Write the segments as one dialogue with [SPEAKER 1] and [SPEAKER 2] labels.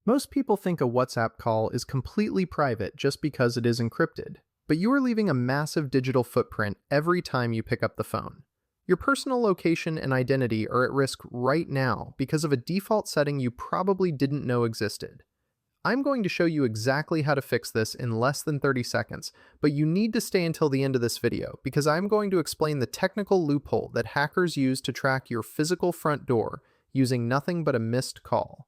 [SPEAKER 1] Most people think a WhatsApp call is completely private just because it is encrypted, but you are leaving a massive digital footprint every time you pick up the phone. Your personal location and identity are at risk right now because of a default setting you probably didn't know existed. I'm going to show you exactly how to fix this in less than 30 seconds, but you need to stay until the end of this video because I'm going to explain the technical loophole that hackers use to track your physical front door using nothing but a missed call.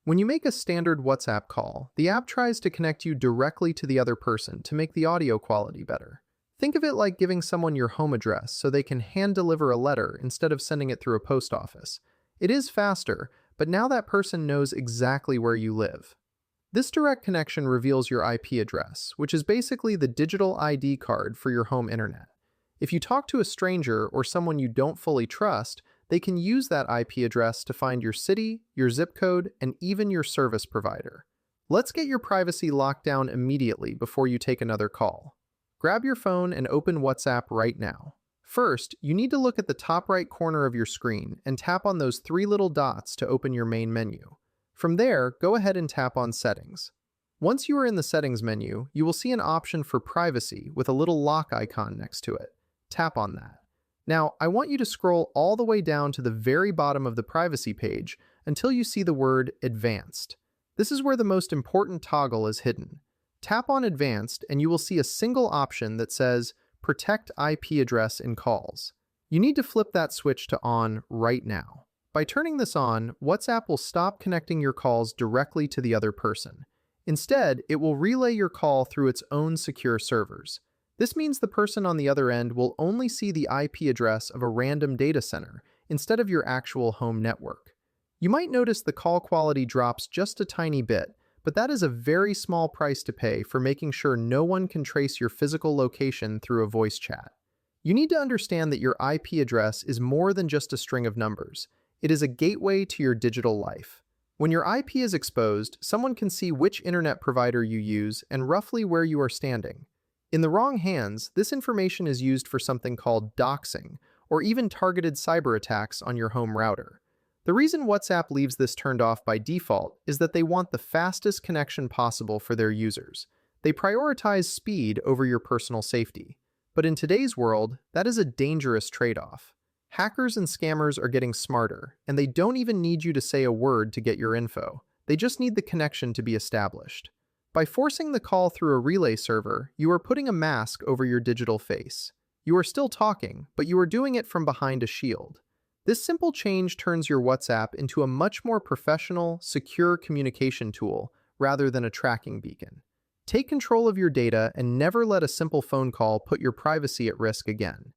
[SPEAKER 1] When you make a standard WhatsApp call, the app tries to connect you directly to the other person to make the audio quality better. Think of it like giving someone your home address so they can hand deliver a letter instead of sending it through a post office. It is faster, but now that person knows exactly where you live. This direct connection reveals your IP address, which is basically the digital ID card for your home internet. If you talk to a stranger or someone you don't fully trust, they can use that IP address to find your city, your zip code, and even your service provider. Let's get your privacy locked down immediately before you take another call. Grab your phone and open WhatsApp right now. First, you need to look at the top right corner of your screen and tap on those three little dots to open your main menu. From there, go ahead and tap on Settings. Once you are in the Settings menu, you will see an option for Privacy with a little lock icon next to it. Tap on that. Now, I want you to scroll all the way down to the very bottom of the privacy page until you see the word Advanced. This is where the most important toggle is hidden. Tap on Advanced and you will see a single option that says Protect IP Address in Calls. You need to flip that switch to On right now. By turning this on, WhatsApp will stop connecting your calls directly to the other person. Instead, it will relay your call through its own secure servers. This means the person on the other end will only see the IP address of a random data center instead of your actual home network. You might notice the call quality drops just a tiny bit, but that is a very small price to pay for making sure no one can trace your physical location through a voice chat. You need to understand that your IP address is more than just a string of numbers. It is a gateway to your digital life. When your IP is exposed, someone can see which internet provider you use and roughly where you are standing. In the wrong hands, this information is used for something called doxing, or even targeted cyber attacks on your home router. The reason WhatsApp leaves this turned off by default is that they want the fastest connection possible for their users. They prioritize speed over your personal safety. But in today's world, that is a dangerous trade-off. Hackers and scammers are getting smarter, and they don't even need you to say a word to get your info. They just need the connection to be established. By forcing the call through a relay server, you are putting a mask over your digital face. You are still talking, but you are doing it from behind a shield. This simple change turns your WhatsApp into a much more professional, secure communication tool rather than a tracking beacon. Take control of your data and never let a simple phone call put your privacy at risk again.